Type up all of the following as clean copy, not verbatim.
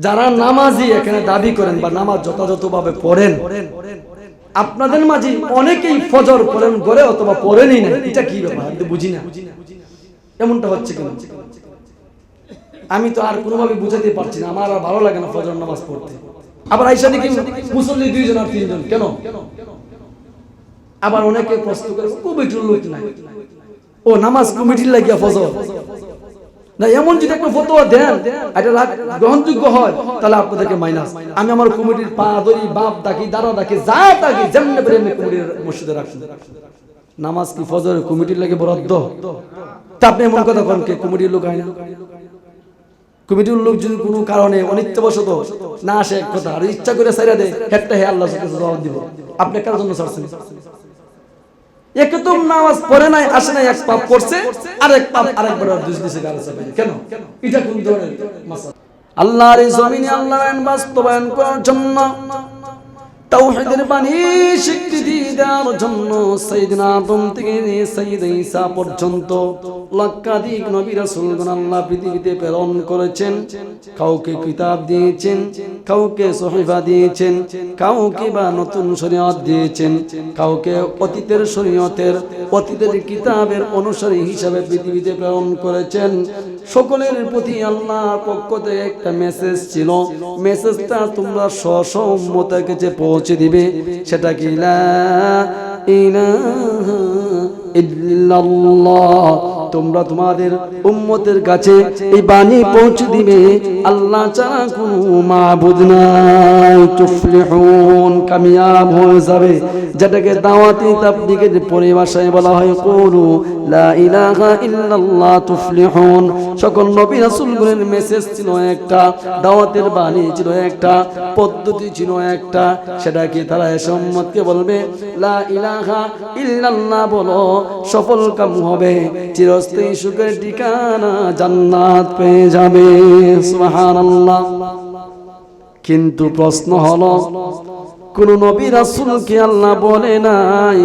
যারা নামাজি এখানে দাবি করেন বা নামাজ যথাযথভাবে পড়েন, আপনাদের মাঝে অনেকেই ফজর পড়েন করে অথবা পড়েনই না। এটা কি ব্যাপার আমি তো বুঝি না, এমনটা হচ্ছে কেন? আমি তো আর কোনোভাবে বুঝাতে পারছি না, আমার আর ভালো লাগে না ফজর নামাজ পড়তে। আবার আইসা দেখি মুসল্লি 2 জন আর 3 জন, কেন? আবার অনেকে প্রশ্ন করে কমিটির লোক নাই, ও নামাজ কমিটির লাগিয়া ফজর না, এমন যদি একটা ফতোয়া দেন এটা গ্রহণযোগ্য হয় তাহলে আপনাদেরকে মাইনাস। আমি আমার কমিটির পা ধরি, বাপ ডাকি, দাদা ডাকি, যা ডাকি, যেমনি প্রেমে কমিটির মসজিদে রাখুন। নামাজ কি ফজর কমিটির লাগে বরাদ্দ? তা আপনি এমন কথা কোন কে কমিটির লোক হয় না? কমিটির লোক যদি কোনো কারণে অনিত্যবশত না আসে এক কথা, আর ইচ্ছা করে সাইরা দেয়, হেডটা হে আল্লাহর কাছে জবাব দিব। আপনি কার জন্য ছাড়ছেন? একদম নামাজ পড়ে নাই, আসে নাই, এক পাপ করছে, আরেক পাপ আরেকবার দুই দিছে গালে চাপে। কেন? এটা কোন ধরনের মাসালা? আল্লাহর এই জমিনে আল্লাহর আইন বাস্তবায়ন করার জন্য, তাওহীদের বাণী স্বীকৃতি দেওয়ার জন্য সাইয়েদনা আদম থেকে সাইয়েদনা ঈসা পর্যন্ত লক্ষাধিক নবী রাসূলগণ আল্লাহ পৃথিবীতে প্রেরণ করেছেন। কাউকে কিতাব দিয়েছেন, কাউকে সহিফা দিয়েছেন, কাউকে বা নতুন শরীয়ত দিয়েছেন, কাউকে অতীতের শরীয়তের, অতীতের কিতাবের অনুসারী হিসাবে পৃথিবীতে প্রেরণ করেছেন। সকলের প্রতি আল্লাহর পক্ষ থেকে একটা মেসেজ ছিল, মেসেজটা তোমরা স্ব উম্মতের কাছে পৌঁছে দিবে। সেটা কি? লা ইলাহা ইল্লাল্লাহ। তোমরা তোমাদের উম্মতের কাছে এই বাণী পৌঁছে দিবে, আল্লাহ ছাড়া কোনো মাবুদ নাই, তুফলিহুন, কামিয়াব হয়ে যাবে। যেটাকে দাওয়াতি তাবলীগের পরিভাষায় বলা হয় কুলু লা ইলাহা ইল্লাল্লাহ তুফলিহুন। সকল নবী রাসূলগণের মেসেজ ছিল একটা, দাওয়াতের বাণী ছিল একটা, পদ্ধতি ছিল একটা। সেটা কি? তারা এসে উম্মতকে বলবে লা ইলাহা ইল্লাল্লাহ বলো, সফল কাম হবে, চিরস্থায়ী সুখের ঠিকানা জান্নাত পেয়ে যাবে। সুবহানাল্লাহ। কিন্তু প্রশ্ন হলো, কোন নবী রাসূলকে আল্লাহ বলে নাই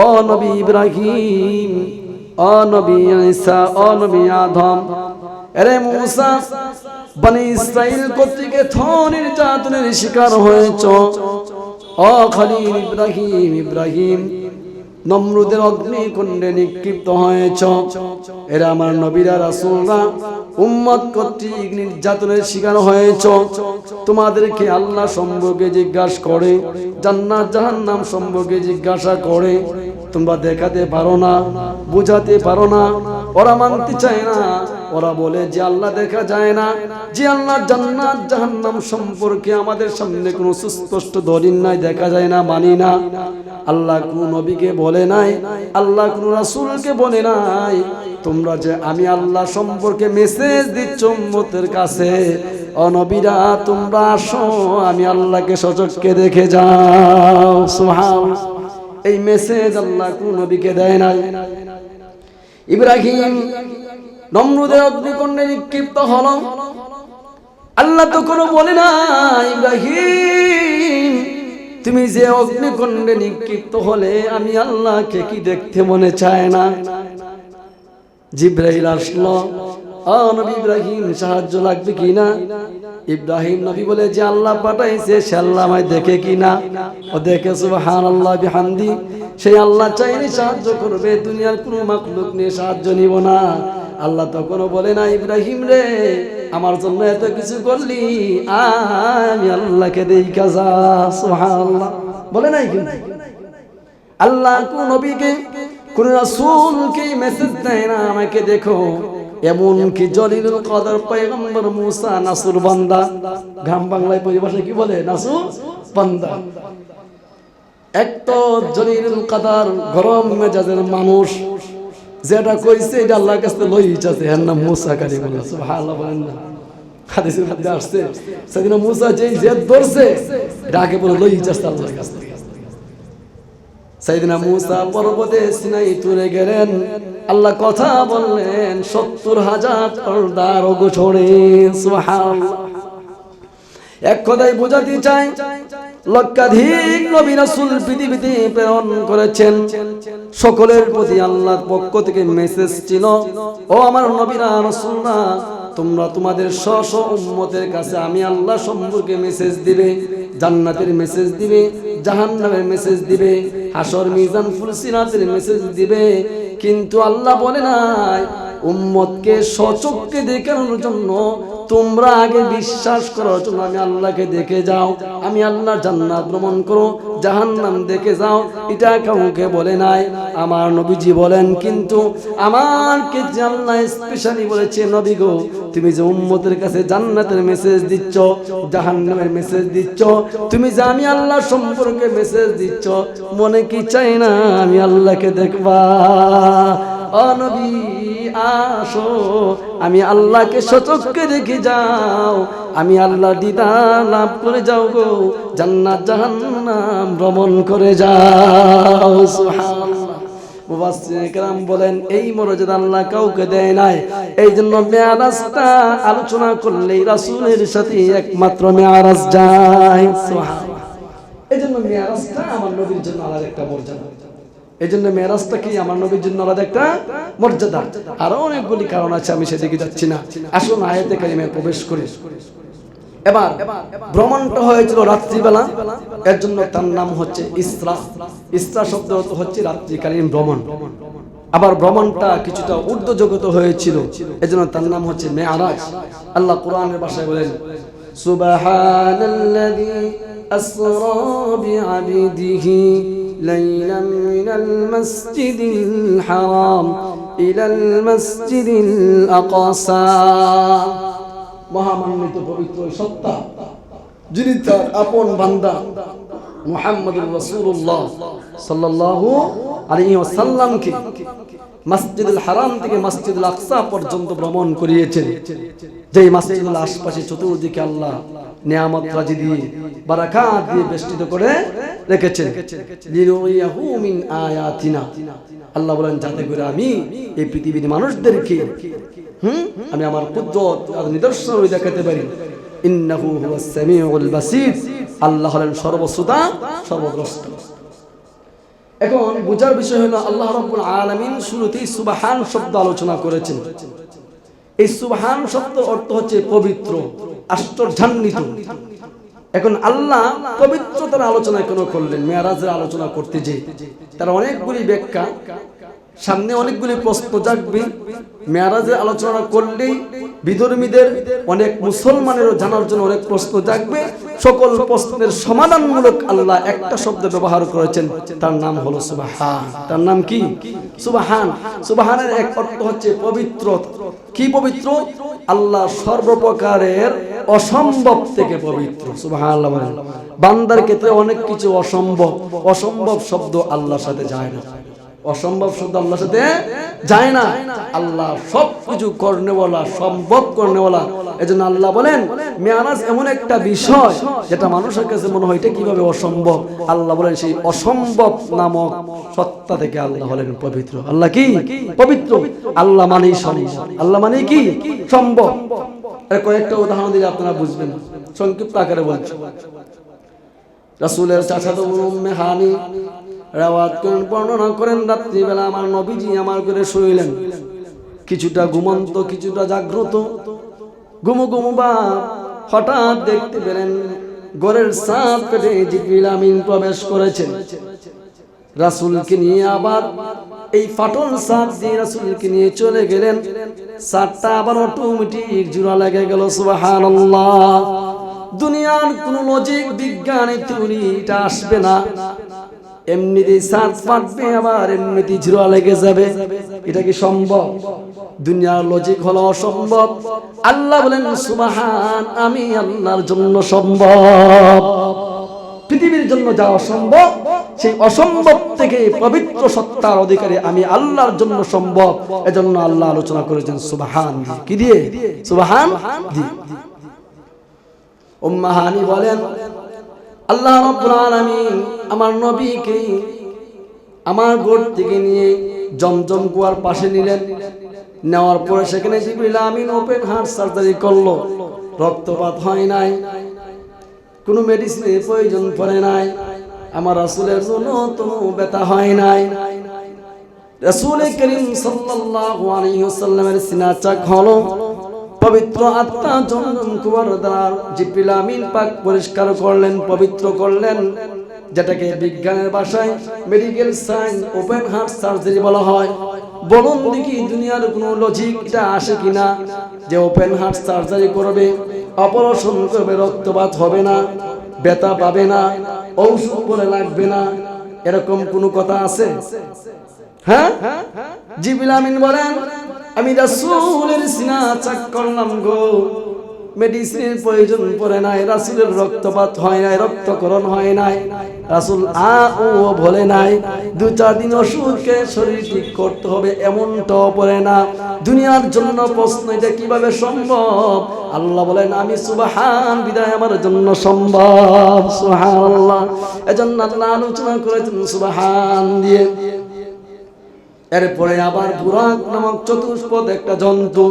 ও নবী ইব্রাহিম, ও নবী ঈসা, ও নবী আদম, আরে মুসা, বনি ইসরাইল কর্তৃক নির্যাতনের শিকার হয়েছ, ও খলিল ইব্রাহিম, ইব্রাহিম নমরুদের অগ্নিকুণ্ডে নিক্ষিপ্ত হয়েছ। এরা আমার নবীরা রাসূলরা উম্মত কর্তৃক নির্যাতনের শিকার হয়েছ। তোমাদেরকে আল্লাহ সম্পর্কে জিজ্ঞাসা করে, জান্নাত জাহান্নাম সম্পর্কে জিজ্ঞাসা করে, তোমরা দেখাতে পারো না, বুঝাতে পারো না। ওরা মানতে চায় না, ওরা বলে যে আল্লাহ দেখা যায় না, যে আল্লাহ জান্নাত জাহান্নাম সম্পর্কে আমাদের সামনে কোনো সুস্পষ্ট দলিল নাই, দেখা যায় না, মানি না। আল্লাহ কোন নবীকে বলে নাই, আল্লাহ কোন রাসূলকে বলে নাই তোমরা যে আমি আল্লাহ সম্পর্কে মেসেজ দিচ্ছ উম্মতের কাছে, ও নবীরা তোমরা আসো, আমি আল্লাহকে সচক্ষে দেখে যাও। সুবহানাল্লাহ। এই মেসেজ আল্লাহ কোন নবীকে দেয় নাই। ইব্রাহিম নমরুদের অগ্নিকুণ্ডে নিক্ষিপ্ত হলো, আল্লাহ তো কোনো বলে না ইব্রাহিম তুমি যে অগ্নিকুণ্ডে নিক্ষিপ্ত হলে আমি আল্লাহকে কি দেখতে মনে চায় না? জিবরাইল আসলো, ও নবী ইব্রাহিম সাহায্য লাগবে কিনা? ইব্রাহিম নবী বলে যে আল্লাহ পাঠাইছে সে আল্লাহ আমায় দেখে কিনা? ও দেখে, সুবহানাল্লাহ বিহামদি। সেই আল্লাহ চাইলে সাহায্য করবে, দুনিয়ার কোনো মাখলুক নিয়ে সাহায্য নিব না। আল্লাহ তখন বলে না ইব্রাহিম রে আমার জন্য এত কিছু করলি, আমি আল্লাহকে দেখা যা। সুবহানাল্লাহ বলে নাই। কিন্তু আল্লাহ কোন নবীকে কোন রাসূলকে মেসেজ দেয় না আমাকে দেখো। এমন কি জলিলুল কদর পয়গম্বর মুসা নাসুর বান্দা, গ্রাম বাংলায় পরিভাষায় কি বলে? নাসুর বান্দা। এক তো জলিলুল কদর গরম মেজাজের মানুষ, যেটা কইছে এটা আল্লাহর কাছে লইছে, এর নাম মুসা কালিমুল্লাহ। সুবহানাল্লাহ বলেন না? হাদিসের মধ্যে আসছে সেদিন মুসা যেই জেদ ধরছে ডাকে বলে লইছে আল্লাহর কাছে। সাইয়েদনা মুসা পর্বতে সিনাই তুলে গেলেন, আল্লাহ কথা বললেন ৭০,০০০ পর্দার গোছরে। সুবহানাল্লাহ। এক কথাই বোঝাতে চাই, লক্ষাধিক নবী রাসূল পৃথিবীতে প্রেরণ করেছেন, সকলের প্রতি আল্লাহর পক্ষ থেকে মেসেজ ছিল, ও আমার নবীরা রাসূলরা তোমরা তোমাদের স্ব উম্মতের কাছে আমি আল্লাহ সম্পর্কে মেসেজ দিবে, জান্নাতের মেসেজ দিবে, জাহান্নামের মেসেজ দিবে, হাসর মিজান ফুলসিরাতের মেসেজ দিবে। কিন্তু আল্লাহ বলে নাই উম্মতকে সচক্ষে দেখানোর জন্য তোমরা আগে বিশ্বাস করার জন্য আমি আল্লাহকে দেখে যাও, আমি আল্লাহ জান্নাত ভ্রমণ করো, জাহান্নাম দেখে যাও, এটা কাউকে বলে নাই। আমার নবীজি বলেন কিন্তু আমারকে যে আল্লাহ স্পেশালি বলেছে, নবী গো তুমি যে উম্মতের কাছে জান্নাতের মেসেজ দিচ্ছ, জাহান্নামের মেসেজ দিচ্ছ, তুমি যে আমি আল্লাহ সম্পর্কে মেসেজ দিচ্ছ, মনে কি চাই না আমি আল্লাহকে দেখবা? ও নবী আসো, আমি আল্লাহকে সচক্ষে দেখে যাও, আমি আল্লাহ দিদার লাভ করে যাও গো, জান্নাত জাহান্নাম ভ্রমণ করে যাও। সুবহানাল্লাহ। মুফাসসিরিনে কেরাম বলেন এই মর্যাদা আল্লাহ কাউকে দেয় নাই। এই জন্য মেয়ারাজটা আলোচনা করলেই রাসূলের সাথে একমাত্র মেয়ারাজ যায়। সুবহানাল্লাহ। এই জন্য মেয়ারাজটা আমার নবীর জন্য আলাদা একটা মর্যাদা। এই জন্য মেরাজটা কি আমার নবীর জন্য আলাদা একটা মর্যাদা। আরো অনেকগুলি কারণ আছে, আমি সেদিকে যাচ্ছি না। আসুন আয়াতে কারিমায় প্রবেশ করি। এবার ভ্রমণটা হয়েছিল রাত্রিবেলা, এর জন্য তার নাম হচ্ছে ইসরা। ইসরা শব্দ হচ্ছে রাত্রিকালীন ভ্রমণ। আবার ভ্রমণটা কিছুটা ঊর্ধ্ব জগতে হয়েছিল, এজন্য তার নাম হচ্ছে মেরাজ। আল্লাহ কোরআনের ভাষায় বলেন সুবহানাল্লাযী আসরা বিআবদিহি ليلا من المسجد الحرام إلى المسجد الأقصى। মহামান্বিত পবিত্র সত্তা যিনি তার আপন বান্দা মুহাম্মদুর রাসূলুল্লাহ সাল্লাল্লাহু আলাইহি ওয়াসাল্লামকে মসজিদুল হারাম থেকে মসজিদুল আকসা পর্যন্ত ভ্রমণ করিয়েছেন, যেই মসজিদের আশপাশে চতুর্দিকে আল্লাহ নিয়ামত রাজি দিয়ে বারাকাত দিয়ে বেষ্টিত করে রেখেছেন। লিরুইয়াহু মিন আয়াতিনা, আল্লাহ বলেন যাতে করে আমি এই পৃথিবীর মানুষদেরকে আমি আমার কুদরত আর নিদর্শন দেখাতে পারি। ইন্নাহু হুয়াস সামিউল বাসীর, আল্লাহ হলেন সর্বশ্রোতা সর্বদ্রষ্টা। এখন বুঝার বিষয় হলো আল্লাহ রাব্বুল আলামিন শুরুতেই সুবহান শব্দ আলোচনা করেছেন। এই সুবহান শব্দের অর্থ হচ্ছে পবিত্র, আশ্চর্যান্বিত। এখন আল্লাহ পবিত্রতার আলোচনা কেন করলেন? মেরাজের আলোচনা করতে যে তার অনেকগুলি ব্যাখ্যা, সামনে অনেকগুলি প্রশ্ন জাগবে। মেরাজের আলোচনা করলেই বিধর্মীদের অনেক মুসলমানেরও জানার জন্য অনেক প্রশ্ন জাগবে। সকল প্রশ্নের সমাধানমূলক আল্লাহ একটা শব্দ ব্যবহার করেছেন, তার নাম হলো সুবহান। তার নাম কি? সুবহান। সুবহানের এক অর্থ হচ্ছে পবিত্র। কি পবিত্র? আল্লাহ সর্বপ্রকারের অসম্ভব থেকে পবিত্র। সুবহানাল্লাহ বলেন। বান্দার ক্ষেত্রে অনেক কিছু অসম্ভব, অসম্ভব শব্দ আল্লাহর সাথে যায় না। অসম্ভব শব্দ আল্লাহর সাথে যায় না। আল্লাহ সবকিছু করনেওয়ালা, সম্ভব করনেওয়ালা। এজন্য আল্লাহ বলেন মেরাজ এমন একটা বিষয় যেটা মানুষের কাছে মনে হয় এটা কিভাবে অসম্ভব। আল্লাহ বলেন সেই অসম্ভব নামক সত্তা থেকে আল্লাহ হলেন পবিত্র। আল্লাহ কি? পবিত্র। আল্লাহ মানেই সম্ভব। আল্লাহ মানে কি? সম্ভব। এর কয়েকটা উদাহরণ দিলে আপনারা বুঝবেন, সংক্ষিপ্ত আকারে বলছি। রাসূলের চাচাতো বোন উম্মে হানি রাওয়াত করেন, বর্ণনা করেন রাত্রিবেলা আমার নবীজি আমার ঘরে শুইলেন, কিছুটা ঘুমন্ত কিছুটা জাগ্রত। ঘুমু ঘুমু বা হঠাৎ দেখতে পেলেন ঘরের ছাদ পেটে জিবরিল আমিন প্রবেশ করেছেন। রাসূলকে নিয়ে আবার এই ফাটল ছাদ দিয়ে রাসূলকে নিয়ে চলে গেলেন। ছাদটা আবার অটোমেটিক জোড়া লেগে গেল। সুবহানাল্লাহ। দুনিয়ার কোন লজিক বিজ্ঞানের থিওরি এটা আসবে না। এমনিতেই ছাদ ফাটবে, আবার এমনিতেই জোড়া লেগে যাবে। এটা কি সম্ভব? দুনিয়ার লজিক হলো অসম্ভব। আল্লাহ বলেন সুবহান, আমি আল্লাহর জন্য সম্ভব। পৃথিবীর জন্য যা অসম্ভব, সেই অসম্ভব থেকে পবিত্র সত্তার অধিকারী আমি আল্লাহর জন্য সম্ভব। এজন্য আল্লাহ আলোচনা করেছেন সুবহান। কি দিয়ে? সুবহান দিয়ে। উম্মে হানি বলেন আল্লাহ রাব্বুল আলামিন আমার নবীকে আমার ঘর থেকে নিয়ে জমজম কুয়ার পাশে নিলেন। নেওয়ার পরে সেখানে জিবরিল আমিন ওপেন হার্ট সার্জারি করলো। রক্তপাত হয় নাই, কোনো মেডিসিনের প্রয়োজন পড়ে নাই, আমার রাসূলের ন্যূনতম ব্যথা হয় নাই। রাসূল করিম সাল্লাল্লাহু আলাইহি ওয়াসাল্লামের সিনা চাক হলো। পবিত্র আত্মা জমজম কুয়ার দ্বারা জিবরিল আমিন পাক পরিষ্কার করলেন, পবিত্র করলেন, যেটাকে বিজ্ঞানের ভাষায় medical science open heart surgery বলা হয়। বলুন দেখি দুনিয়ার কোনো লজিক এটা আসে কিনা যে ওপেন হার্ট সার্জারি করবে, অপারেশন করবে, রক্তপাত হবে না, ব্যথা পাবে না, ঔষধ বলে লাগবে না, এরকম কোনো কথা আছে? হ্যাঁ, জিবরিল আমিন বলেন আমি রাসূলের সিনা চেক করলাম গো, মেডিসিনের প্রয়োজন পড়ে নাই, রাসূলের রক্তপাত হয় নাই, রক্তকরণ হয় নাই, রাসূল ও বলে নাই 2-4 দিন ওষুধকে শরীর ঠিক করতে হবে এমনটাও পড়ে না। দুনিয়ার জন্য প্রশ্ন এটা কিভাবে সম্ভব? আল্লাহ বলেন আমি সুবহান বিদায় আমার জন্য সম্ভব। সুবহানাল্লাহ। এজন্য আল্লাহ আলোচনা করেছেন সুবহান দিয়ে। এরপরে আবার বুরাক নামক চতুষ্পদ একটা জন্তু,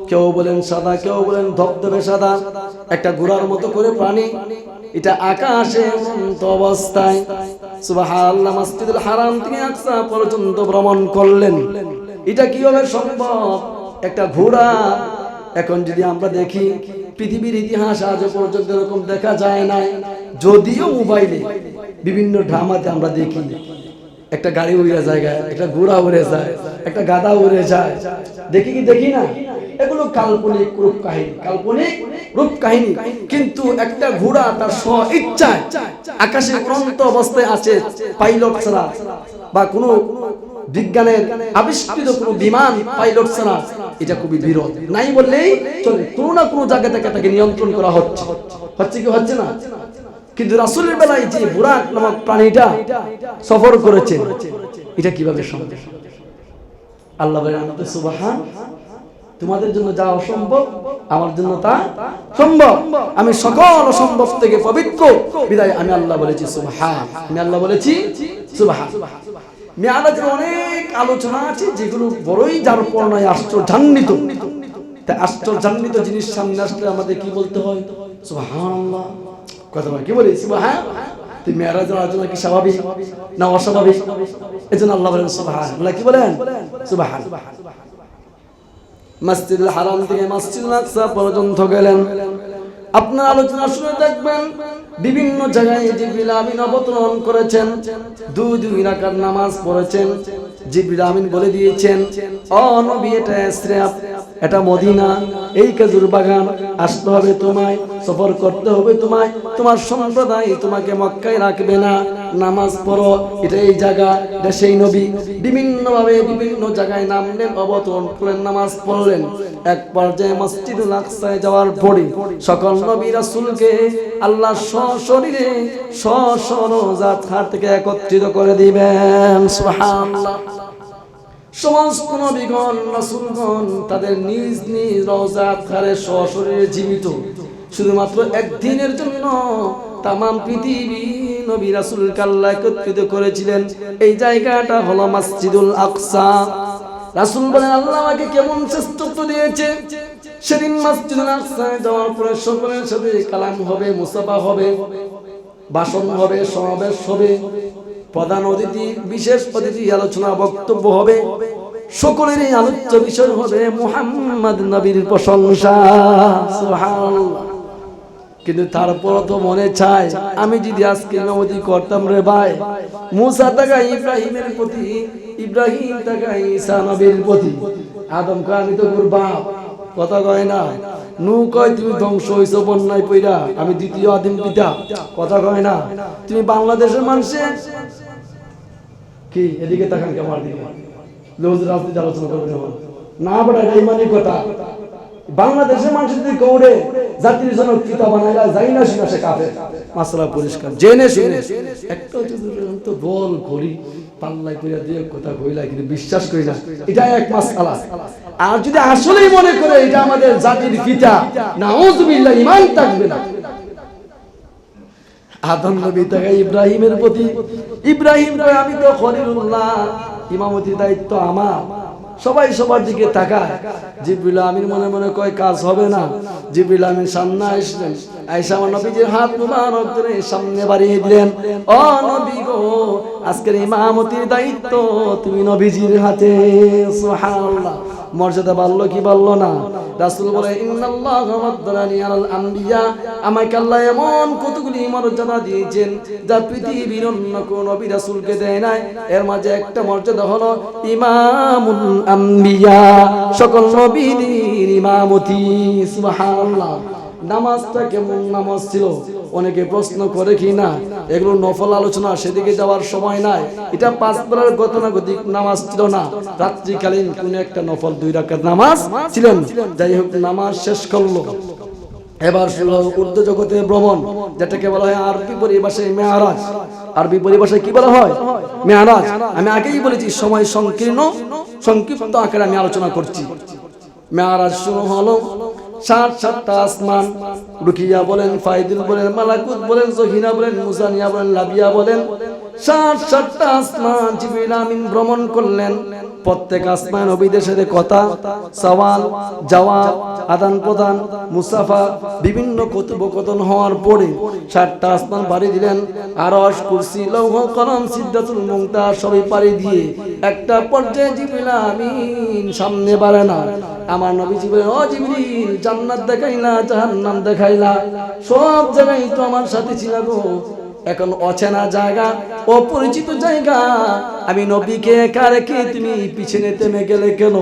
কেউ বলেন সাদা, কেউ বলেন ধবধবে সাদা, একটা ঘোড়ার মতো করে প্রাণী, এটা আকাশে উড়ন্ত অবস্থায় সুবহানাল্লাহ মসজিদুল হারাম থেকে আকসা পর্যন্ত ভ্রমণ করলেন। এটা কিভাবে সম্ভব? একটা ঘোড়া। এখন যদি আমরা দেখি পৃথিবীর ইতিহাস আজ পর্যন্ত এরকম দেখা যায় না, যদিও মোবাইলে বিভিন্ন ড্রামাতে আমরা দেখি একটা গাড়ি উড়ে যায়, একটা ঘোড়া উড়ে যায়, একটা গাধা উড়ে যায়, দেখি কি দেখি না? এগুলো কাল্পনিক রূপ কাহিনী, কাল্পনিক রূপ কাহিনী। কিন্তু একটা ঘোড়া তার স্ব ইচ্ছায় আকাশে উড়ন্ত অবস্থায় আছে, পাইলট ছাড়া বা কোনো বিজ্ঞানের আবিষ্কৃত কোনো বিমান পাইলট ছাড়া, এটা খুবই বিরল, নাই বললেই চলে। কোনো না কোনো জায়গা থেকে তাকে নিয়ন্ত্রণ করা হচ্ছে, হচ্ছে কি হচ্ছে না? কিন্তু রাসূলের বেলায় যে বুরাক নামক প্রাণীটা সফর করেছে, এটা কিভাবে সম্ভব? আল্লাহ বলেন সুবহান, তোমাদের জন্য যা অসম্ভব আমার জন্য তা সম্ভব। আমি সকল অসম্ভব থেকে পবিত্র বিদায় আমি আল্লাহ বলেছি সুবহান। আমি আল্লাহ বলেছি সুবহান। মিরাজের অনেক আলোচনা আছে যেগুলো বড়ই যার পর্ণায় আশ্চর্যান্বিত। তাই আশ্চর্যান্বিত জিনিস সামনে আসলে আমাদের কি বলতে হয়? সুবহানাল্লাহ। কথা বলে কি বলি সুবহান? তুই মিরাজের আলোচনা কি স্বাভাবিক না অস্বাভাবিক? এজন্য আল্লাহ বলেন সুবহান। আল্লাহ কি বলেন? সুবহান। মসজিদুল হারাম থেকে মসজিদুল আকসা পর্যন্ত গেলেন। আপনার আলোচনা শুনে দেখবেন বিভিন্ন জায়গায় জিবরিল আমিন অবতরণ করেছেন, 2 রাকাত নামাজ পড়েছেন। জিবরিল আমিন বলে দিয়েছেন ও নবী এটা ইসরাফ, এটা মদিনা, এই খেজুর বাগান, আসতে হবে তোমায়, সফর করতে হবে তোমায়, তোমার সম্প্রদায় তোমাকে মক্কায় রাখবে না, নামাজ পড়ো, এটা এই জায়গা, এটা সেই নবী। বিভিন্নভাবে বিভিন্ন জায়গায় নামলেন, অবতরণ করলেন, নামাজ পড়লেন। এক পর্যায়ে মসজিদুল আকসায় যাওয়ার পরে সকল নবী রাসূলকে আল্লাহ সশরীরে সশরজাত হাত থেকে একত্রিত করে দিবেন। সুবহানাল্লাহ। সমস্ত নবীগণ রাসূলগণ তাদের নিজ নিজ রওজাত খারে সশরীরে জীবিত, শুধুমাত্র একদিনের জন্য তামাম পৃথিবী নবী রাসূলকে আল্লাহ একত্রিত করেছিলেন। এই জায়গাটা হলো মসজিদুল আকসা। রাসূল বলেন আল্লাহ আমাকে কেমন শ্রেষ্ঠত্ব দিয়েছে। সেদিন মসজিদুল আকসায় যাওয়ার পরে সকলের সাথে কালাম হবে, মুসাফা হবে, ভাষণ হবে, সমাবেশ হবে, প্রধান অতিথি, বিশেষ অতিথি, আলোচনা, বক্তব্য হবে। সকলেরই আলোচ্য বিষয় হবে মুহাম্মদ নবীর প্রশংসা। সুবহানাল্লাহ। কিন্তু তারপর তো মনে চায় আমি যদি আজকে ইমামতি করতাম রে ভাই, মুসা তাকায় ইব্রাহিমের প্রতি, ইব্রাহিম তাকায় ঈসা নবীর প্রতি, আদম কয় আমি তো তোর বাপ, কথা কয় না। নূহ কয় তুমি ধ্বংস হইছো বন্যায় পইরা, আমি দ্বিতীয় আদিম পিতা, কথা কয় না। তুমি বাংলাদেশের মানুষে কি এদিকে তাকান কেমন দিকে লোজ রাজনীতি আলোচনা করবে না, বড় এই মানে কথা। বাংলাদেশের মানুষ যদি কৌড়ে জাতির জন্য পিতা বানাইলা যাই না শুনে সে কাফের, মাসলা পরিষ্কার জেনে শুনে। একটা তো বল করি পাল্লাই কইরা দিয়ে কথা কইলা কিন্তু বিশ্বাস করি না, এটা এক মাসআলা। আর যদি আসলেই মনে করে এটা আমাদের জাতির পিতা, নাউযুবিল্লাহ, ঈমান থাকবে না। আদম নবী তাকায় ইব্রাহিমের প্রতি, ইব্রাহিম কয় আমি তো খলিলুল্লাহ, ইমামতির দায়িত্ব আমার। সবাই সবার দিকে তাকায়। জিবরিল আমিন মনে মনে কয় কাজ হবে না। জিবরিল আমিন সামনে আসলেন, আয়েশা আমার নবীজির হাত মুবারক ধরে সামনে বাড়িয়ে দিলেন। ও নবী গো, আজকের ইমামতির দায়িত্ব তুমি নবীজির হাতে। সুবহানাল্লাহ। মর্যাদা বাড়লো কি বাড়লো না? রাসূল বলে ইন্নাল্লাহা ওয়াদ্দালানি আলাল আম্বিয়া, আমাকে আল্লাহ এমন কতগুলি মর্যাদা দিয়েছেন যা পৃথিবীর অন্য কোন নবী রাসূলকে দেয় নাই। এর মাঝে একটা মর্যাদা হলো ইমামুল আম্বিয়া, সকল নবীদের ইমামতি। সুবহানাল্লাহ। নামাজটা কেমন নামাজ ছিল অনেকে প্রশ্ন করে কি না, এগুলো নফল আলোচনা, সেদিকে যাওয়ার সময় নাই। এটা 5 বেলার গতানুগতিক নামাজ ছিল না, রাত্রিকালীন কোন একটা নফল 2 রাকাত নামাজ ছিলেন। যাই হোক, নামাজ শেষ করলো। এবার শুরু হলো উর্দু জগতে ভ্রমণ, যেটাকে বলা হয় আরবি পরিভাষায় মেয়ারাজ। আরবি পরিভাষায় কি বলা হয়? মেয়ারাজ। আমি আগেই বলেছি সময় সংক্ষিপ্ত আকারে আমি আলোচনা করছি। মেয়ারাজ শুরু হলো, 7টা আসমান, রুকিয়া বলেন, ফাইদুল বলেন, মালাকুত বলেন, জহিনা বলেন, মুসানিয়া বলেন, লাবিয়া বলেন, 7টা আসমান জিবরিল আমিন ভ্রমণ করলেন। প্রত্যেক আসমান নবীদের সাথে কথা, সওয়াল জবাব, আদান প্রদান, মুসাফা, বিভিন্ন কথোপকথন হওয়ার পরে 7টা আসমান পাড়ি দিলেন। আরশ, কুরসি, লৌহ কলম, সিদরাতুল মুনতাহা সবই পাড়ি দিয়ে একটা পর্যায়ে জিবরিল আমিন সামনে বাড়ে না। আমার নবীজি বলেন, ও জিবরিল, জান্নাত দেখাইলা, জাহান্নাম দেখাইলা, সব জায়গায় তো আমার সাথে ছিল গো, এখন অচেনা জায়গা, অপরিচিত জায়গা, আমি নবীকে একা রেখে তুমি পিছনে থেমে গেলে কেন?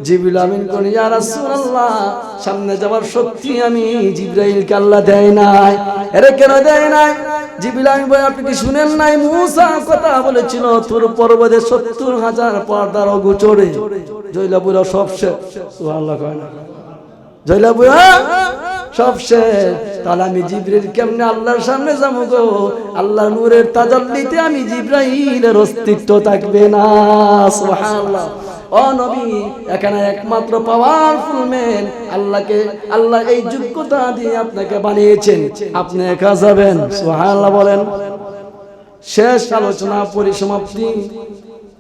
জিবরিল আমিন বলেন, ইয়া রাসূলুল্লাহ, সামনে যাওয়ার শক্তি আমি জিবরাইলকে আল্লাহ দেয় নাই। এরে কেন দেয় নাই? জিবরিল আমিন বলেন, আপনি কি শুনেন নাই? মুসা কথা বলেছিল, তোর পর্বতে 70,000 পর্দার অগোচরে জয়লাপুরা সব শেষ। সুবহানাল্লাহ কয় না? জয়লাপুরা সব শেষ। তাহলে আমি জিবরিল কেমনে আল্লাহর সামনে যাবো গো? আল্লাহর নূরের তাজাল্লিতে আমি জিবরাইলের অস্তিত্ব থাকবে না। সুবহানাল্লাহ। ও নবী, এখানে একমাত্র পাওয়ারফুল ম্যান, আল্লাহ এই যোগ্যতা দিয়ে আপনাকে বানিয়েছেন, আপনি একা যাবেন। সুবহানাল্লাহ বলেন। শেষ আলোচনা পরিসমাপ্তি।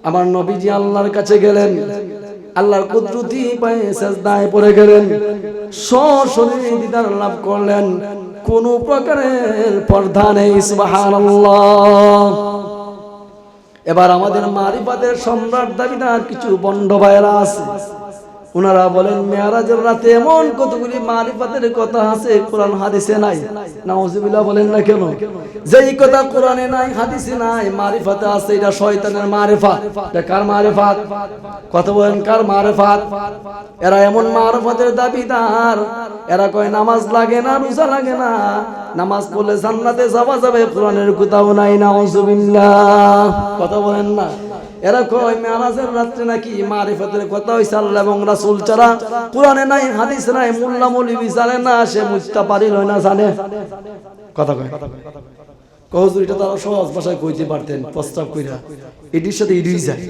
আমার নবীজি আল্লাহর কাছে গেলেন, আল্লাহর কুদরতি পায়ে সিজদায় পড়ে গেলেন, সশরীরে দিদার লাভ করলেন, কোন প্রকারের পর্দা নেই। সুবহানাল্লাহ। এবার আমাদের মারিফাতের সম্রাট দাবিদার কিছু বন্ড ভাইরা আছে, ওনারা বলেন মেয়ারাজের রাতে এমন কতগুলি মারিফাতের কথা আছে কোরআন হাদিসে নাই। নাউজুবিল্লাহ বলেন না কেন? যেই কথা কোরআনে নাই, হাদিসে নাই, মারিফাতে আছে, এটা শয়তানের মারিফাত। এটা কার মারিফাত? কথা বলেন, কার মারিফাত? এরা এমন মারিফাতের দাবিদার, এরা কয় নামাজ লাগে না, রোজা লাগে না, নামাজ পড়লে জান্নাতে যাওয়া যাবে, কোরআনের কোথাও নাই। নাউজুবিল্লাহ। কথা বলেন না? এরা কয় মেরাজের রাত্রে নাকি মারিফাতের কথা হইছে আল্লাহ এবং রাসূল ছাড়া, কোরআনে নাই, হাদিস নাই, মোল্লা মৌলবি জানে না, সে মুজতা পারি লয় না জানে। কথা কয় হুজুর, এটা তারা সহজ ভাষায় কইতে পারতেন, প্রস্তাব কইরা এটির সাথে ইডুই যায়।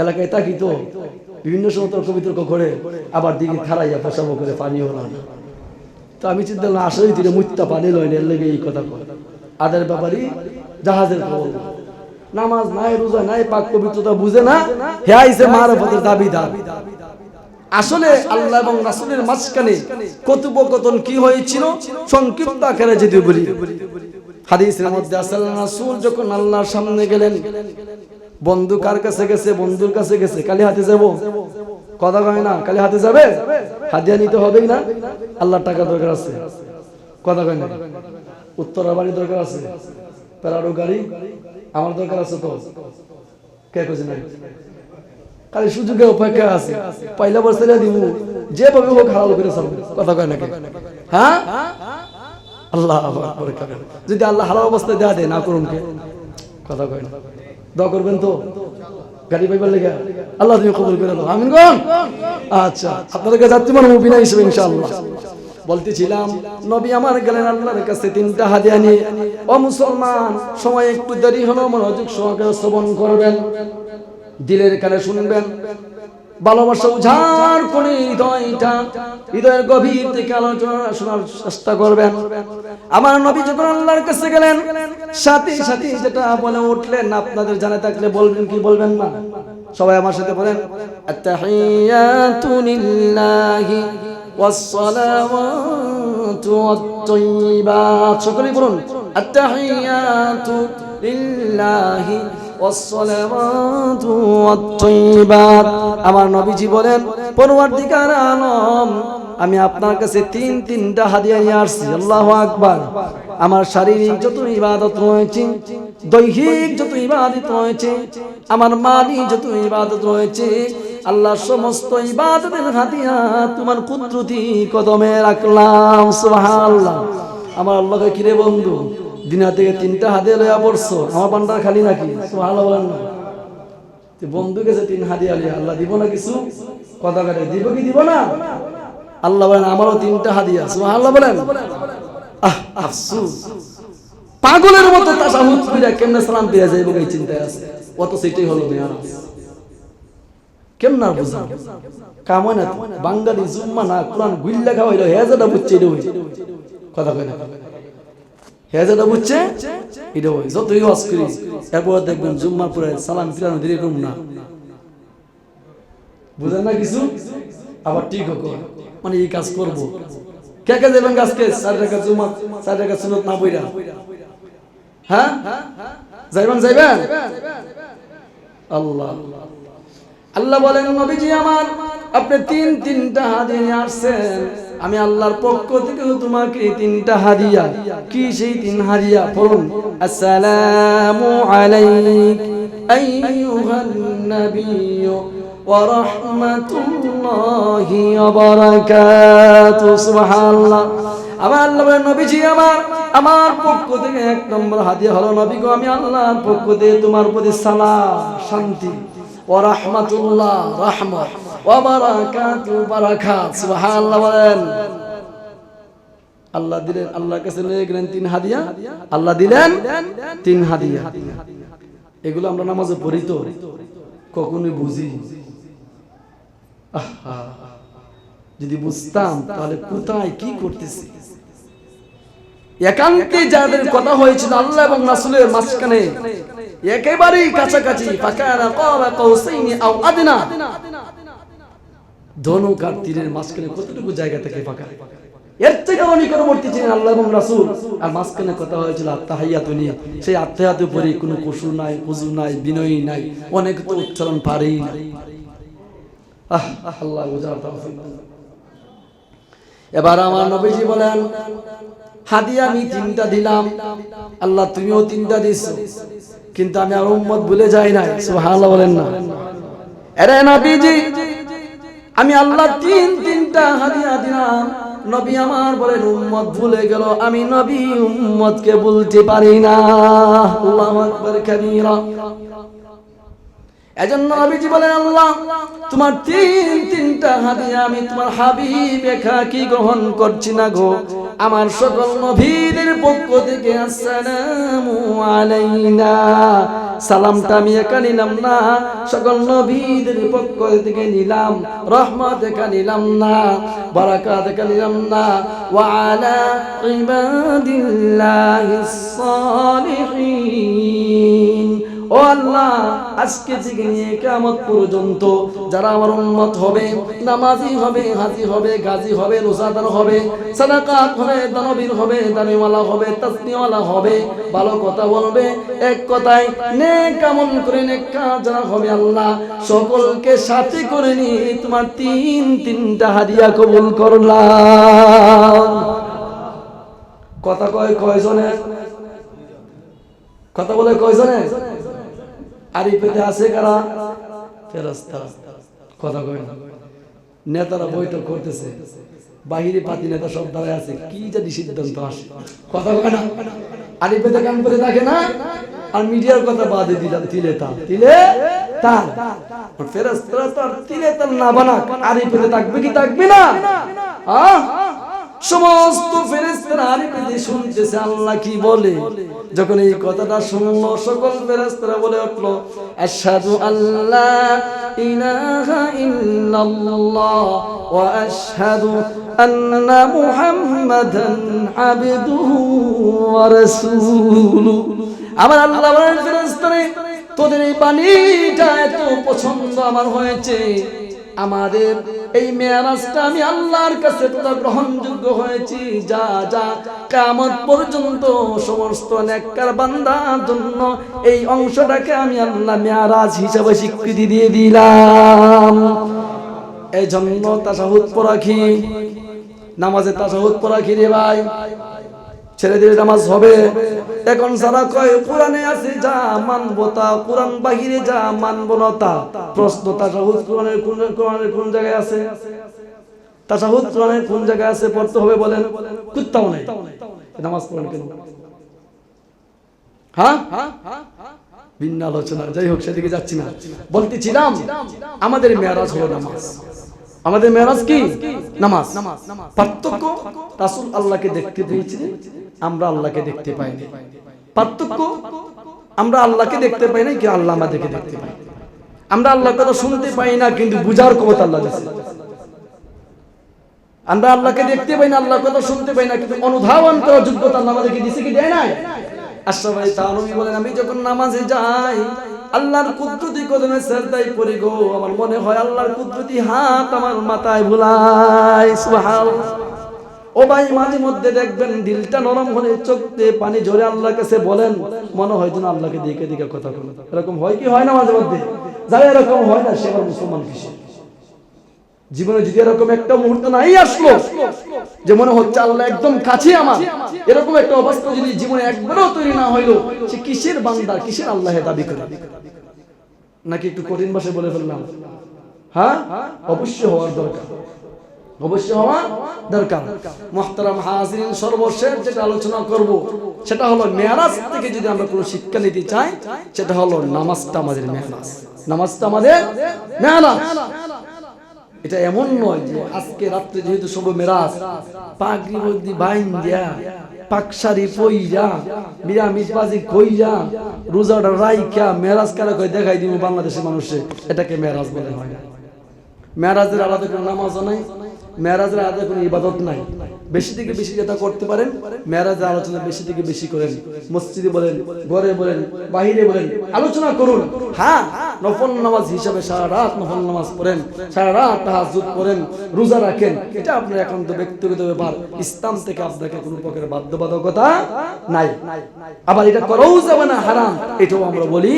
এলাকায় তাকি তো বিভিন্ন সময় তর্ক বিতর্ক করে, আবার দিকে খারাইয়া ফসাবো করে পানিও না। তো আমি চিন্তা করলাম, আসলেই তিনি মুজতা পানি লয় না, এর লেগে এই কথা কয়। আদের ব্যাপারই জাহাজের খবর, নামাজ নাই, রোজা নাই, পাক পবিত্রতা বুঝে না, হে আইছে মারিফাতের দাবিদার। আসলে আল্লাহ এবং রাসূলের মাঝখানে কথোপকথন কি হয়েছিল সংক্ষিপ্ত আকারে যদি বলি, হাদিসের মধ্যে আছে রাসূল যখন আল্লাহর সামনে গেলেন, বন্ধু কার কাছে গেছে? বন্ধুর কাছে গেছে। কালি হাতে যাব? কথা কয় না? কালি হাতে যাবে? হাদিয়া নিতে হবেই না? আল্লাহর টাকা দরকার আছে। কথা কয় না? উত্তরা বাড়ি দরকার আছে, প্যারাডো গাড়ি আমার দরকার আছে। তো কে কইছে না? খালি সুযোগে অপেক্ষা আছে, পয়লা বছরে দিব, যেভাবে হোক হালাল করে চলবে। কথা কয় নাকি? হ্যাঁ, আল্লাহু আকবার করেন। যদি আল্লাহ হালাল অবস্থায় দেয়া দেয়, না করুন কে? কথা কয় না? দোয়া করবেন তো গাড়ি পাইবার লেগে? আল্লাহ তুমি কবুল করে দাও, আমিন কোন? আচ্ছা, আপনাদেরকে যাত্রী মানে মুবিনা হিসেবে ইনশাআল্লাহ। বলতেছিলাম, নবী আমার গেলেন আল্লাহর কাছে 3টা হাদিয়া নিয়ে। ও মুসলমান, সময় একটু দেরি হলো, মনোযোগ সহকারে শ্রবণ করবেন, দিলের কানে শুনবেন, ভালোবাসা উজাড় করে হৃদয়ের গভীর থেকে আলোচনা শোনার চেষ্টা করবেন। আমার নবী যখন আল্লাহর কাছে গেলেন, সাথে সাথে যেটা বলে উঠলেন, আপনাদের জানা থাকলে বলবেন কি বলবেন না? সবাই আমার সাথে বলেন, আত-তাহিয়াতু লিল্লাহি ওয়াস-সালাওয়াতু ওয়াত-তাইয়্যিবাত। সকলেই বলুন, আত-তাহিয়াতু লিল্লাহি ওয়াসসালাওয়াতু ওয়াত-তাইয়্যিবাত। আমার নবীজি বলেন, পরওয়ারদিগার আলম, আমি আপনার কাছে তিনটা হাদিয়া নিয়ে আসছি। আল্লাহু আকবার। আমার শারীরিক যত ইবাদত রয়েছে, দৈহিক যত ইবাদত রয়েছে, আমার মালি যত ইবাদত রয়েছে, আল্লাহর সমস্ত ইবাদতের হাদিয়া তোমার কুদরতি কদমে রাখলাম। সুবহানাল্লাহ। আমার আল্লাহকে কিরে বন্ধু, দুনিয়া থেকে তিনটা হাদিয়া লইয়া পড়ছো, আমার বান্দার খালি নাকি? সুবহানাল্লাহ বলেন না। বন্ধু গেছে তিন হাদিয়া লইয়া, আল্লাহ দিব না কিছু? কথা কাটে দিব কি দিব না? আল্লাহ বলেন আমারও তিনটা হাদিয়া। সুবহানাল্লাহ বলেন। আফসোস, পাগলের মতো তাশাহুদ কইরা কেমনে সালাম দিয়া যাইব এই চিন্তায় আছে। অত সেটাই হলো মেয়ারাজ। কেমন আর বুঝা কাময় না বাঙালি জুম্মা না কোরআন গুইল্লা খাওয়াইলো হেজাটা বুঝছে এটা হই। কথা কয় না, হেজাটা বুঝছে এটা হই। যতই ওয়াজ করি এরপর দেখবেন জুম্মা পরে সালাম ফিরানো দিলে এরকম না, বুঝেন না কিছু, আবার ঠিক হোক মানে এই কাজ করবো। কে কে যাবেন আজকে 4 রাকাত জুম্মা 4 রাকাত সুন্নাত না পড়া? হ্যাঁ যাইবেন যাইবেন? আল্লাহ আল্লাহ বলেন, নবীজি আমার, আপনি তিনটা হাদিয়া নিয়ে আসছেন, আমি আল্লাহর পক্ষ থেকে তোমাকে তিনটা হাদিয়া। কি সেই তিন হাদিয়া? পড়ুন। আসসালামু আলাইক আইয়ুহান নাবিয়্যু ওয়া রাহমাতুল্লাহি ওয়া বারাকাতুহু। সুবহানাল্লাহ। আমার আল্লাহ বলেন, নবীজি আমার পক্ষ থেকে 1 নম্বর হাদিয়া হলো, নবী গো, আমি আল্লাহর পক্ষ থেকে তোমার প্রতি সালাম, শান্তি, ওয়া রাহমাতুল্লাহ, রাহমত, ওয়া বারাকাতুহু, বারাকাত। সুবহানাল্লাহ বলেন। আল্লাহ দিলেন, আল্লাহর কাছে নিয়ে গেলেন 3 হাদিয়া, আল্লাহ দিলেন 3 হাদিয়া। এগুলো আমরা নামাজে পড়ি তো কখনোই বুঝি। যদি বুঝতাম তাহলে কোথায় কি করতেছি। একান্তে যাদের কথা হয়েছিল আল্লাহ এবং রাসূলের মাঝখানে, একেবারেই কাছাকাছি, ফাকানা কাবা কাউসাইনি আও আদনা, ধনুক আর তীরের মাঝখানে কতটুকু জায়গা থেকে ফাঁকা, এর থেকে নিকটবর্তী ছিলেন আল্লাহ এবং রাসূল। আর মাঝখানে কথা হয়েছিল আত্তাহিয়াতু নিয়ে। সেই আত্তাহিয়াতু পরে কোনো কুসুর নাই, হুজু নাই, বিনয়ী নাই, অনেক তো উচ্চারণ পারেই না। আল্লাহ বুঝার তৌফিক। এবার আমার নবীজি বলেন, হাদিয়া আমি 3টা দিলাম, আল্লাহ তুমিও 3টা দিছো, কিন্তু আমি আর উম্মত ভুলে যাই নাই। সুবহানাল্লাহ বলেন না। আরে নবীজি, আমি আল্লাহ তিনটা হাদিয়া দিলাম, নবী আমার বলেন উম্মত ভুলে গেল, আমি নবী উম্মতকে ভুলতে পারি না। আল্লাহু আকবার কাবীরা। এজন্য নবীজি বলেন, আল্লাহ তোমার তিনটা হাদিয়া আমি তোমার হাবিব একাকী গ্রহণ করছি না গো, আমার সকল নবীদের পক্ষ থেকে আসসালামু আলাইনা, সালামটা আমি একা নিলাম না, সকল নবীদের পক্ষ থেকে নিলাম, রহমত একা নিলাম না, বারাকাত একা নিলাম না, ওয়া আলা ইবাদিল্লাহিস সালিহিন। ও আল্লাহ, আজকে থেকে নিয়ে কিয়ামত পর্যন্ত যারা আমার উম্মত হবে, নামাজি হবে, হাজি হবে, গাজী হবে, রোজাদার হবে, সাদাকাত হবে, দানবীর হবে, দানিওয়ালা হবে, তাসবিহওয়ালা হবে, ভালো কথা বলবে, এক কথায় নেক আমল করে নেক কাজ যারা হবে, আল্লাহ সকলকে সাথে করে নিয়ে তোমার তিনটা হাদিয়া কবুল করলাম। কথা কয় কয়জনে? কথা বলে কয়জনে? আরিফেতে আছে কারা? ফেরেশতা। কথা কয় না। নেতারা বৈঠক করতেছে, বাহিরে পাতি নেতা সব দাঁড়ায় আছে, কি জানি সিদ্ধান্ত আসে। কথা কয় না। আরিফেতে কান করে থাকে না, আর মিডিয়ার কথা বাদে দিলাম, তিলে তার ফেরেশতারা তো তিলে তার না বানাক, আরিফেতে থাকবে কি থাকবে না? সমস্ত ফেরেশতারা আরিফেতে শুনতেছে আল্লাহ কি বলে। যখন এই কথাটা শুনলো, সকল ফেরেশতারা বলে উঠলো, আশহাদু আল্লা ইলাহা ইল্লাল্লাহ ওয়া আশহাদু আন্না মুহাম্মাদান আবদুহু ওয়া রাসূলুহু। আমার আল্লাহ বলেন, ফেরেশতারা তোদের এই বাণীটা এত পছন্দ আমার হয়েছে, আমাদের এই মেরাজটা আমি আল্লাহর কাছে তোরা গ্রহণযোগ্য হয়েছি। যা যা কিয়ামত পর্যন্ত সমস্ত নেককার বান্দার জন্য এই অংশটাকে আমি আল্লাহ মেরাজ হিসেবে স্বীকৃতি দিয়ে দিলাম। এই জন্য তাশাহুদ পড়া কি নামাজে তাশাহুদ পড়া কি রে ভাই? ছেড়ে দিলে নামাজ হবে? এখন যারা কয় কোরআনে আছে যা মানবো তা, কোরআন বাহিরে যা মানবো না তা। প্রশ্ন, তাশাহুদ কোরআনের কোন জায়গায় আছে? তাশাহুদ কোরআনের কোন জায়গায় আছে পড়তে হবে বলেন? কুত্তাও নাই, নামাজ পড়েন কেন? হ্যাঁ, ভিন্ন আলোচনা। যাই হোক, সেদিকে যাচ্ছি না। বলতেছিলাম আমাদের মেরাজ হলো নামাজ। আমাদের মেরাজ কি? নামাজ। পার্থক্য, রাসূল আল্লাহকে দেখতে পেয়েছিলেন, আমরা আল্লাহকে দেখতে পাইনি। পার্থক্য, আমরা আল্লাহকে দেখতে পাই না, কি আল্লাহ আমাদেরকে দেখতে পাই। আমরা আল্লাহর কথা শুনতে পাই না, কিন্তু বুঝার ক্ষমতা আল্লাহ দিয়েছে। আমরা আল্লাহকে দেখতে পাই না, আল্লাহর কথা শুনতে পাই না, কিন্তু অনুধাবন করার যোগ্যতা আল্লাহ আমাদেরকে দিয়েছে কি দেয় নাই? আশরাফ আলী থানভী বলেন, আমি যখন নামাজে যাই আল্লাহর কুদরতি কদমে সিজদায় পড়ি গো, আমার মনে হয় আল্লাহর কুদরতি হাত আমার মাথায় বুলায়। সুবহানাল্লাহ। ও ভাই, মাঝে মধ্যে দেখবেন দিলটা নরম হলে চোখ দিয়ে পানি ঝরে আল্লাহর কাছে বলেন, মনে হয় যেন আল্লাহকে দেখে দেখে কথা বলেন। এরকম হয় কি হয় না মাঝে মধ্যে? যারা এরকম হয় না, সে আবার মুসলমান কিসে? জীবনে যদি এরকম একটা মুহূর্ত নাই আসলো যে মনে হচ্ছে আল্লাহ একদম কাছে আমার, এরকম একটা অবস্থা যদি জীবনে একবারও তৈরি না হইলো, সে কিসের বান্দা, কিসের আল্লাহের দাবি করে? নাকি একটু কঠিন ভাষায় বলে ফেললাম? হ্যাঁ, অবশ্যই হওয়ার দরকার, অবশ্যই হওয়া দরকার। মুহতারাম হাজিরিন, সর্বশেষ যেটা আলোচনা করব সেটা হলো মেরাজ থেকে যদি আমরা কোনো শিক্ষা নিতে চাই, সেটা হলো নামাজটা আমাদের মেরাজ। নামাজটা আমাদের মেরাজ। এটা এমন নয় যে আজকে রাত্রে যেহেতু সব মেরাজ, পাগড়ি বদি বাইন দিয়া, পাকশারি পইরা, মিরামিষ বাজি কইরা, রোজাটা রাইখা মেরাজ কারা কই দেখাই দিব বাংলাদেশের মানুষে, এটাকে মেরাজ বলে হয় না। মেরাজের আলাদা কোনো নামাজও নাই, মেরাজের আলাদা কোনো ইবাদত নাই। বেশি থেকে বেশি যেটা করতে পারেন, মেরাজের আলোচনা বেশি থেকে বেশি করেন। মসজিদে বলেন, ঘরে বলেন, বাহিরে বলেন, আলোচনা করুন। হ্যাঁ, নফল নামাজ হিসাবে সারা রাত নফল নামাজ পড়েন, সারা রাত তাহাজ্জুদ পড়েন, রোজা রাখেন, এটা আপনার একান্ত ব্যক্তিগত ব্যাপার। ইসলাম থেকে আপনাকে কোনো প্রকার বাধ্যবাধকতা নাই। আবার এটা করাও যাবে না, হারাম, এটাও আমরা বলি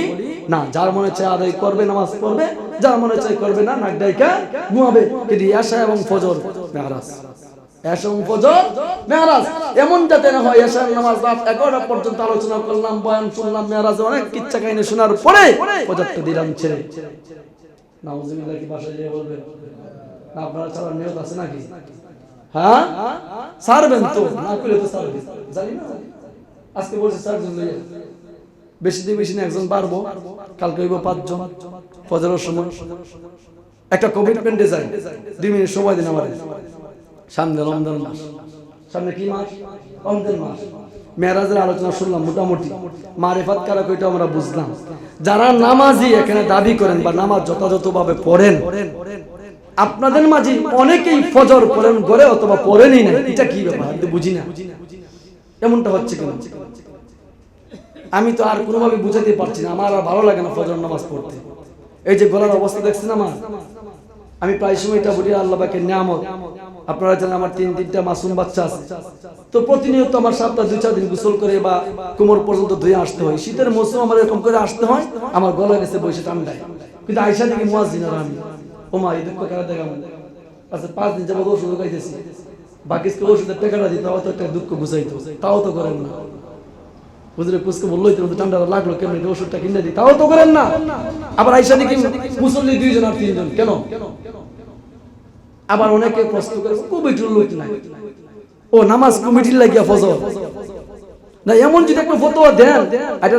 না। যার মনে চায় আদায় করবে, নামাজ পড়বে, যার মনে চায় করবে না, নাক ডাইকা ঘুমাবে। কিন্তু এশা এবং ফজর মেরাজ, এশা এবং ফজর মেরাজ। এমন যাতে না হয় এশার নামাজ রাত 11টা পর্যন্ত আলোচনা করলাম, বয়ান শুনলাম, মেরাজে অনেক কিচ্ছা কাহিনী শোনার পরে ফজরটা দিলাম ছেড়ে। নাউজুবিল্লাহ, কি বাসায় যেয়ে বলবেন না আপনারা চালার নিয়ত আছে নাকি? হ্যাঁ, ছাড়বেন তো, না করলে তো ছাড়বেন, জানি না। আজকে বলছে 4 জন লইয়া, বেশি দিয়ে বেশি না একজন পারবো, কালকে হইব 5 জন। ফজরের সময় একটা কমিটমেন্টে যাই, 2 মিনিট সময় দিন আমাদের। সামনে রমজান মাস, সামনে কি মাস? রমজান মাস। মেরাজের আলোচনা শুনলাম, মোটামুটি মারিফাত কারা কইটা আমরা বুঝলাম। যারা নামাজি এখানে দাবি করেন বা নামাজ যথাযথভাবে পড়েন, আপনাদের মাঝে অনেকেই ফজর পড়েন ঘরে অথবা পড়েনই না। এটা কি ব্যাপার আমি তো বুঝি না, এমনটা হচ্ছে কেন? আমি তো আর কোনোভাবে বুঝাতে পারছি না, আমার আর ভালো লাগে না ফজর নামাজ পড়তে। এই যে গলার অবস্থা দেখছেন আমার, আমি প্রায় সময় এটা বলি আল্লাহ পাকের নিয়ামত। আপনারা জানেন আমার 3টা মাসুম বাচ্চা আছে, তো প্রতিনিয়ত আমার সপ্তাহে 2-4 দিন গোসল করে বা কোমর পর্যন্ত ধুয়ে আসতে হয়। শীতের মৌসুম আমার এরকম করে আসতে হয়, আমার গলা গেছে বসে ঠান্ডায়। কিন্তু আয়সা থেকে মুয়াজ্জিন আর আমি, ওমা এই দুঃখ কারা দেখাম। আচ্ছা 5 দিন যাবো ওষুধ খাইতেছি, বাকিকে ওষুধের টাকাটা দিতে তাও তো একটা দুঃখ বুঝাইতো, তাও তো করেন না। হুজুরে কুসকে বললোই তো ঠান্ডা লাগলো কেন, ওষুধটা কিনে দিই, তাও তো করেন না। আবার আয়সা দেখি মুসল্লি 2 জন আর 3 জন, কেন? আবার অনেকে প্রশ্ন করে কমিটির লোক নাই, ও নামাজ কমিটির লাগিয়া ফজর না, এমন যদি একটা ফতোয়া দেন এটা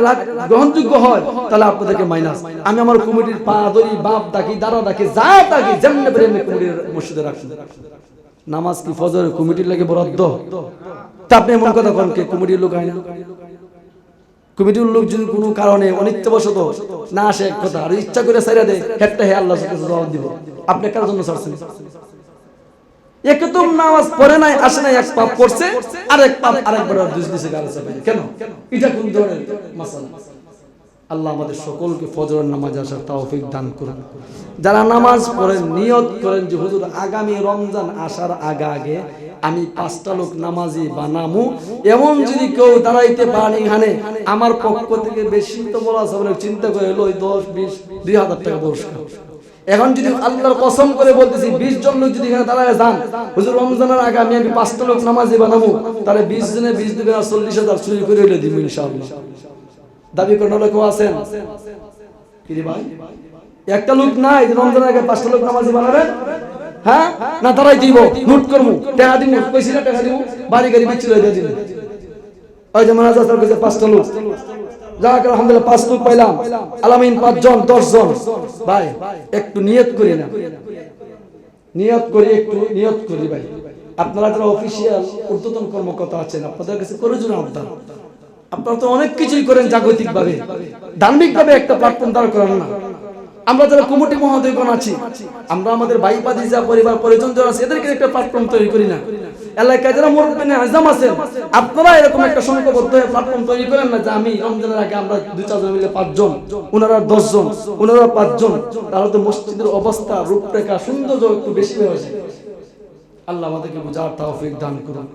গ্রহণযোগ্য হয়, তাহলে আপনাদেরকে মাইনাস। আমি আমার কমিটির পা ধরি, বাপ ডাকি, দাদা ডাকি, যা ডাকি, যেমনি প্রেমে কমিটির মসজিদে রাখছি। নামাজ কি ফজর কমিটির লাগে বরাদ্দ? তা আপনি এমন কথা বলেন, কে কমিটির লোক হয় না? কমিটির লোক যদি কোনো কারণে অনিত্যবশত না আসে এক কথা, আর ইচ্ছা করে ছাইরা দেয়, হেডটা হে আল্লাহর কাছে জবাব দিব। আপনি কার জন্য ছাড়ছেন? একদম নামাজ পড়ে নাই, আসে নাই, এক পাপ করছে, আর এক পাপ আরেকবার দোষ দিছে কারো সাথে। কেন? এটা কোন ধরনের মাসালা? আল্লাহ আমাদের সকলকে ফজরের নামাজ আসার তৌফিক দান করুন। যারা নামাজ পড়েন নিয়ত করেন যে হুজুর আগামী রমজান আসার আগে আমি 5টা লোক নামাজি বানামু, এমন যদি কেউ দাঁড়াইতে পারেন এখানে আমার পক্ষ থেকে বেশি তো বলা যাবে না, চিন্তা করে হলো 10, 20, 2000 টাকা পুরস্কার। এখন যদি আল্লাহর কসম করে বলতেছি 20 জন লোক যদি এখানে দাঁড়ায় যান হুজুর রমজানের আগে আমি 5টা লোক নামাজি বানামু, তাহলে 20 জনে 20 দিবে আর 40,000 চুরি করে হলে দিব ইনশাআল্লাহ। দাবি করার লোক আছেন কি রে ভাই? একটা লোক নাই যে রমজানের আগে 5টা লোক নামাজি বানাবেন? হ্যাঁ না দাঁড়াই দিব, নোট করব, টাকা দিব, কইছি না টাকা দিব, বাড়ি গাড়ি বিক্রি হয়ে দিয়ে দিবেন। ওই যে মানাজ আসার কাছে 5টা লোক, যাক আলহামদুলিল্লাহ 5 লোক পাইলাম, আলামিন 5 জন 10 জন। ভাই একটু নিয়ত করি না, নিয়ত করি, একটু নিয়ত করি ভাই। আপনারা যারা অফিসিয়াল ঊর্ধ্বতন কর্মকর্তা আছেন আপনাদের কাছে করে জন্য আবদার, আপনারা তো অনেক কিছুই করেন জাগতিক ভাবে, ধার্মিক ভাবে একটা প্ল্যাটফর্ম দাঁড় করান না। আমরা যারা কমিটি মহোদয়গণ আছি, আমরা আমাদের ভাই ভাতিজা পরিবার পরিজন যারা আছে এদেরকে একটা প্ল্যাটফর্ম তৈরি করি না। এলাকায় যারা মুরব্বি আজম আছেন আপনারা এরকম একটা সংঘবদ্ধ হয়ে প্ল্যাটফর্ম তৈরি করেন না যে আমি রমজানের আগে আমরা 2-4 জন মিলে 5 জন, ওনারা 10 জন, ওনারা 5 জন, তাহলে তো মসজিদের অবস্থা রূপরেখা সৌন্দর্য একটু বেশি হয়ে যায়। আল্লাহ আমাদেরকে বুঝার তৌফিক দান করুন।